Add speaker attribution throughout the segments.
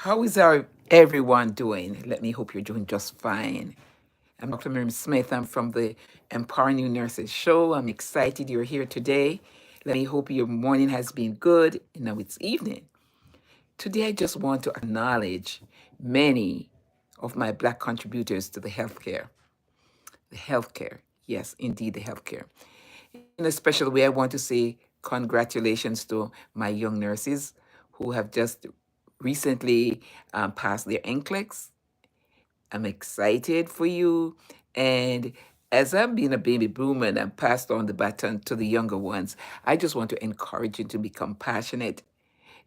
Speaker 1: How is everyone doing? Let me hope you're doing just fine. I'm Dr. Miriam Smith. I'm from the Empowering New Nurses show. I'm excited you're here today. Let me hope your morning has been good. Now it's evening. Today, I just want to acknowledge many of my Black contributors to the healthcare. The healthcare. Yes, indeed, the healthcare. In a special way, I want to say congratulations to my young nurses who have just recently passed their NCLEX. I'm excited for you. And as I've been a baby boomer and I've passed on the baton to the younger ones, I just want to encourage you to be compassionate,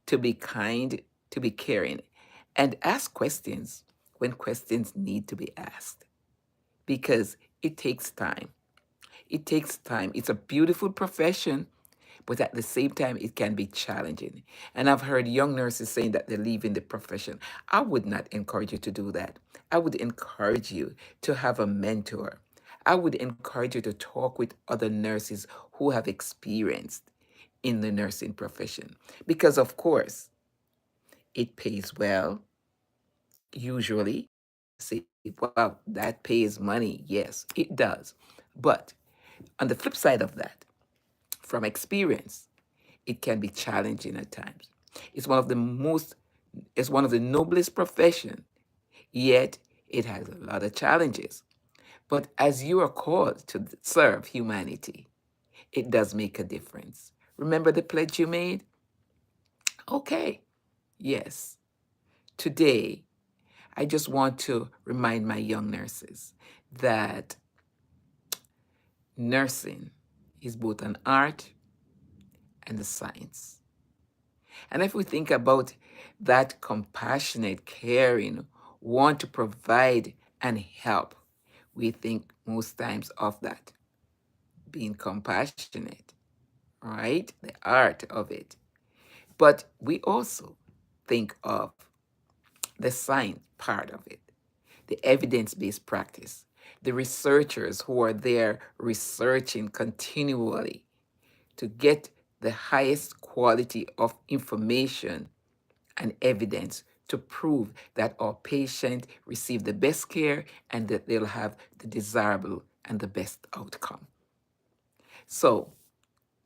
Speaker 1: to be kind, to be caring, and ask questions when questions need to be asked because it takes time. It takes time. It's a beautiful profession, but at the same time, it can be challenging. And I've heard young nurses saying that they're leaving the profession. I would not encourage you to do that. I would encourage you to have a mentor. I would encourage you to talk with other nurses who have experienced in the nursing profession. Because, of course, it pays well, usually. Say, wow, that pays money. Yes, it does. But on the flip side of that, from experience, it can be challenging at times. It's one of the most, it's one of the noblest profession, yet it has a lot of challenges. But as you are called to serve humanity, it does make a difference. Remember the pledge you made? Okay, yes. Today, I just want to remind my young nurses that nursing is both an art and a science. And if we think about that compassionate, caring, want to provide and help, we think most times of that being compassionate, right? The art of it. But we also think of the science part of it, the evidence based practice, the researchers who are there researching continually to get the highest quality of information and evidence to prove that our patient receive the best care and that they'll have the desirable and the best outcome. So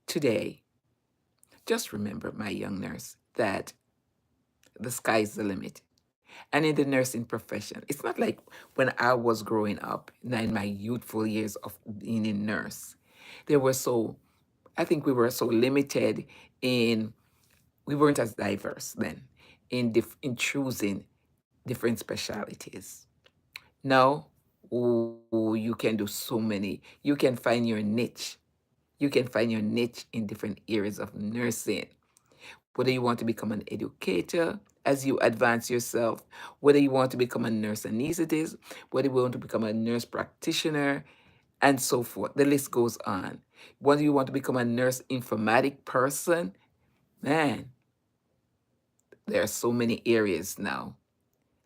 Speaker 1: today, just remember, my young nurse, that the sky's the limit. And in the nursing profession, it's not like when I was growing up, in my youthful years of being a nurse, there were so, I think we were so limited in, we weren't as diverse then in choosing different specialties. Now, oh, you can do so many. You can find your niche. You can find your niche in different areas of nursing. Whether you want to become an educator as you advance yourself, whether you want to become a nurse anesthetist, whether you want to become a nurse practitioner, and so forth. The list goes on. Whether you want to become a nurse informatic person, man, there are so many areas now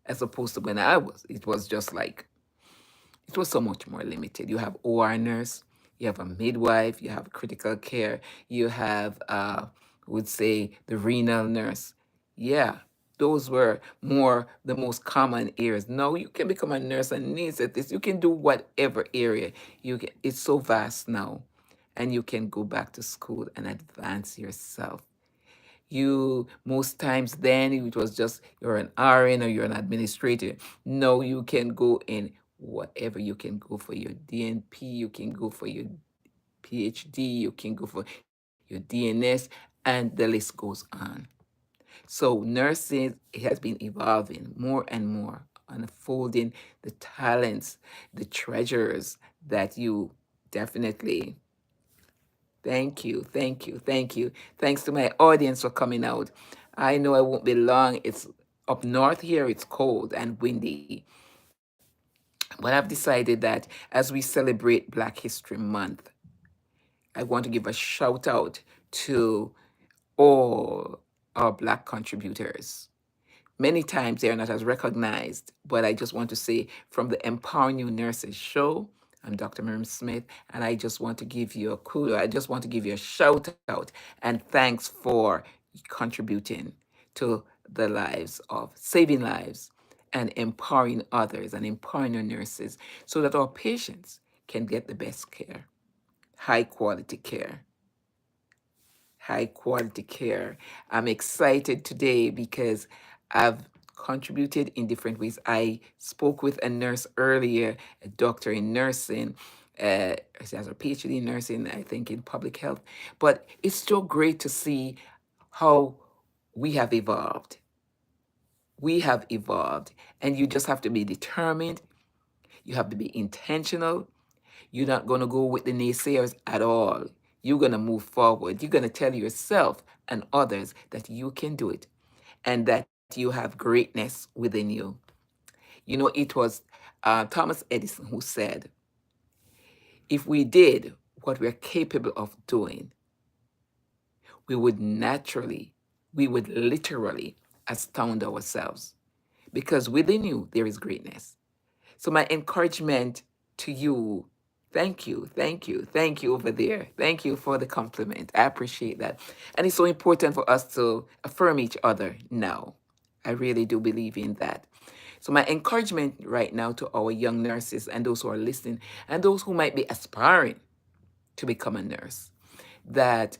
Speaker 1: as opposed to when I was. It was just like, it was so much more limited. You have OR nurse, you have a midwife, you have critical care, you have, would say, the renal nurse. Yeah, those were more the most common areas. Now you can become a nurse and needs at this. You can do whatever area you can. It's so vast now, and you can go back to school and advance yourself. You most times then it was just you're an RN or you're an administrator. No, you can go in whatever. You can go for your DNP, you can go for your PhD, you can go for your DNS, and the list goes on. So nursing, it has been evolving more and more, unfolding the talents, the treasures that you definitely. Thank you, thank you, thank you. Thanks to my audience for coming out. I know I won't be long. It's up north here, it's cold and windy. But I've decided that as we celebrate Black History Month, I want to give a shout out to all our Black contributors. Many times they are not as recognized, but I just want to say from the Empowering New Nurses show, I'm Dr. Miriam Smith, and I just want to give you a kudo. I just want to give you a shout out and thanks for contributing to the lives of saving lives and empowering others and empowering our nurses so that our patients can get the best care, high quality care. High quality care. I'm excited today because I've contributed in different ways. I spoke with a nurse earlier, a doctor in nursing. She has a PhD in nursing, I think, in public health. But it's so great to see how we have evolved. We have evolved, and you just have to be determined. You have to be intentional. You're not going to go with the naysayers at all. You're going to move forward. You're going to tell yourself and others that you can do it and that you have greatness within you. You know, it was Thomas Edison who said, if we did what we're capable of doing, we would naturally, we would literally astound ourselves because within you there is greatness. So, my encouragement to you, thank you over there. Thank you for the compliment. I appreciate that. And it's so important for us to affirm each other now. I really do believe in that. So, my encouragement right now to our young nurses and those who are listening and those who might be aspiring to become a nurse, that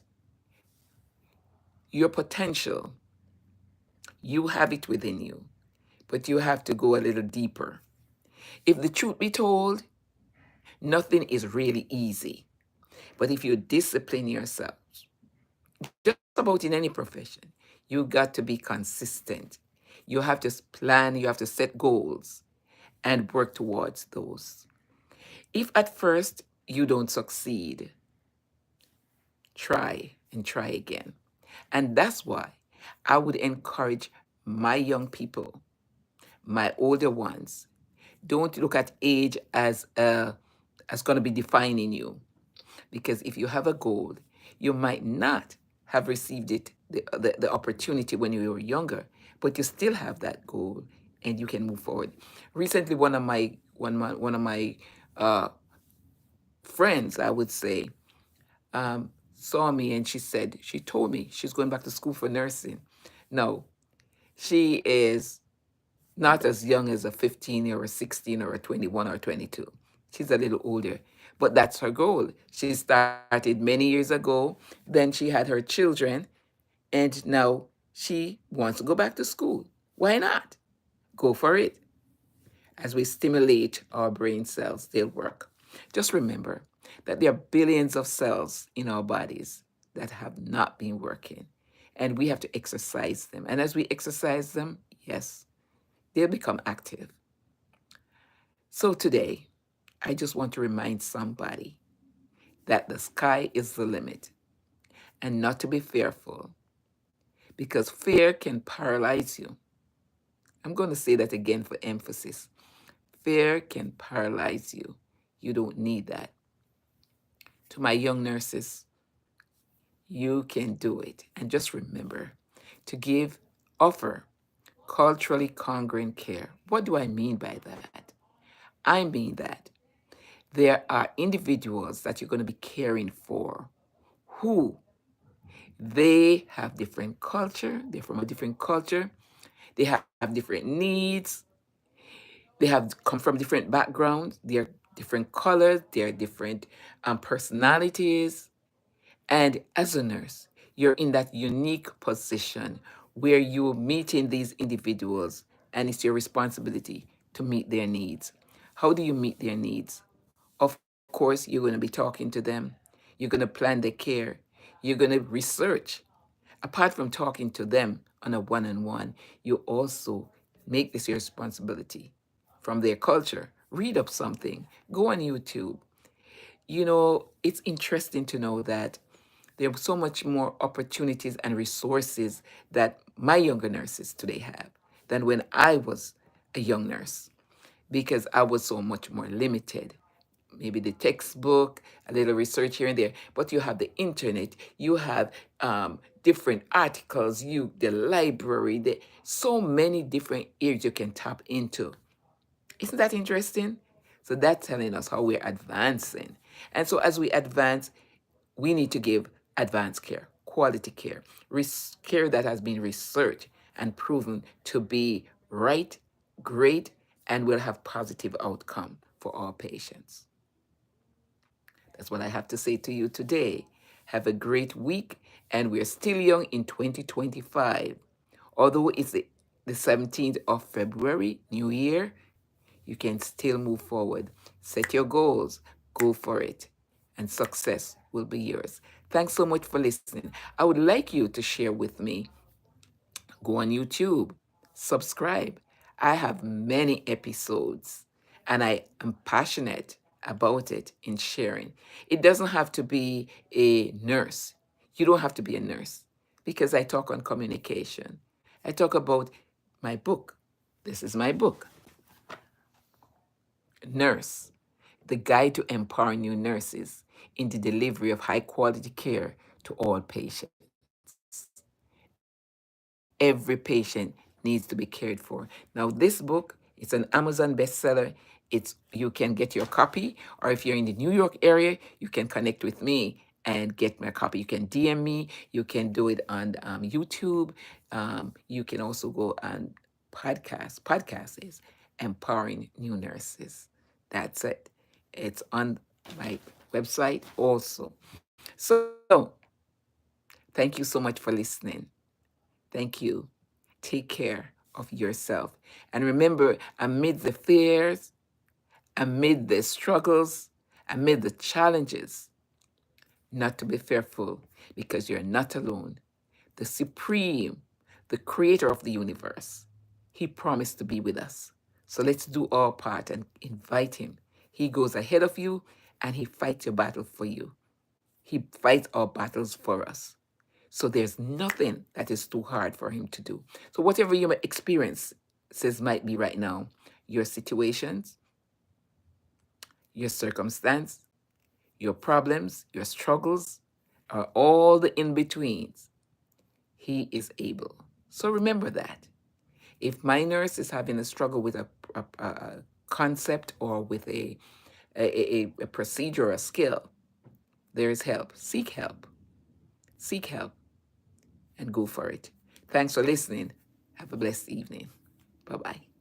Speaker 1: your potential, you have it within you, but you have to go a little deeper. If the truth be told, nothing is really easy. But if you discipline yourself, just about in any profession, you got to be consistent. You have to plan, you have to set goals and work towards those. If at first you don't succeed, try and try again. And that's why I would encourage my young people, my older ones, don't look at age as going to be defining you. Because if you have a goal, you might not have received it, the opportunity when you were younger, but you still have that goal and you can move forward. Recently, one of my uh, friends, I would say, saw me and she told me she's going back to school for nursing. No, she is not as young as a 15 or a 16 or a 21 or 22. She's a little older, but that's her goal. She started many years ago. Then she had her children, and now she wants to go back to school. Why not? Go for it. As we stimulate our brain cells, they'll work. Just remember that there are billions of cells in our bodies that have not been working, and we have to exercise them. And as we exercise them, yes, they'll become active. So today, I just want to remind somebody that the sky is the limit and not to be fearful because fear can paralyze you. I'm going to say that again for emphasis. Fear can paralyze you. You don't need that. To my young nurses, you can do it. And just remember to offer culturally congruent care. What do I mean by that? I mean that there are individuals that you're going to be caring for who they have different culture, they're from a different culture, they have different needs, they have come from different backgrounds, they're different colors, they're different personalities. And as a nurse, you're in that unique position where you're meeting these individuals and it's your responsibility to meet their needs. How do you meet their needs? Of course, you're going to be talking to them. You're going to plan their care. You're going to research. Apart from talking to them on a one on one, you also make this your responsibility from their culture. Read up something, go on YouTube. You know, it's interesting to know that there are so much more opportunities and resources that my younger nurses today have than when I was a young nurse because I was so much more limited. Maybe the textbook, a little research here and there, but you have the internet, you have different articles, the library, so many different areas you can tap into. Isn't that interesting? So that's telling us how we're advancing. And so as we advance, we need to give advanced care, quality care, care that has been researched and proven to be right, great, and will have positive outcome for our patients. That's what I have to say to you today. Have a great week, and we're still young in 2025. Although it's the 17th of February, New Year, you can still move forward. Set your goals, go for it, and success will be yours. Thanks so much for listening. I would like you to share with me. Go on YouTube, subscribe. I have many episodes and I am passionate about it in sharing. It doesn't have to be a nurse. You don't have to be a nurse because I talk on communication. I talk about my book. This is my book, Nurse, the guide to empowering new nurses in the delivery of high quality care to all patients. Every patient needs to be cared for. Now, this book, it's an Amazon bestseller. You can get your copy, or if you're in the New York area, you can connect with me and get my copy. You can DM me. You can do it on YouTube. You can also go on podcast. Podcast is Empowering New Nurses. That's it. It's on my website also. So, thank you so much for listening. Thank you. Take care of yourself. And remember, amid the fears, amid the struggles, amid the challenges, not to be fearful because you're not alone. The Supreme, the Creator of the universe, He promised to be with us. So let's do our part and invite Him. He goes ahead of you and He fights your battle for you. He fights our battles for us. So there's nothing that is too hard for Him to do. So whatever your experiences might be right now, your situations, your circumstance, your problems, your struggles, or all the in-betweens, He is able. So remember that. If my nurse is having a struggle with a concept or with a procedure or a skill, there is help. Seek help. Seek help and go for it. Thanks for listening. Have a blessed evening. Bye bye.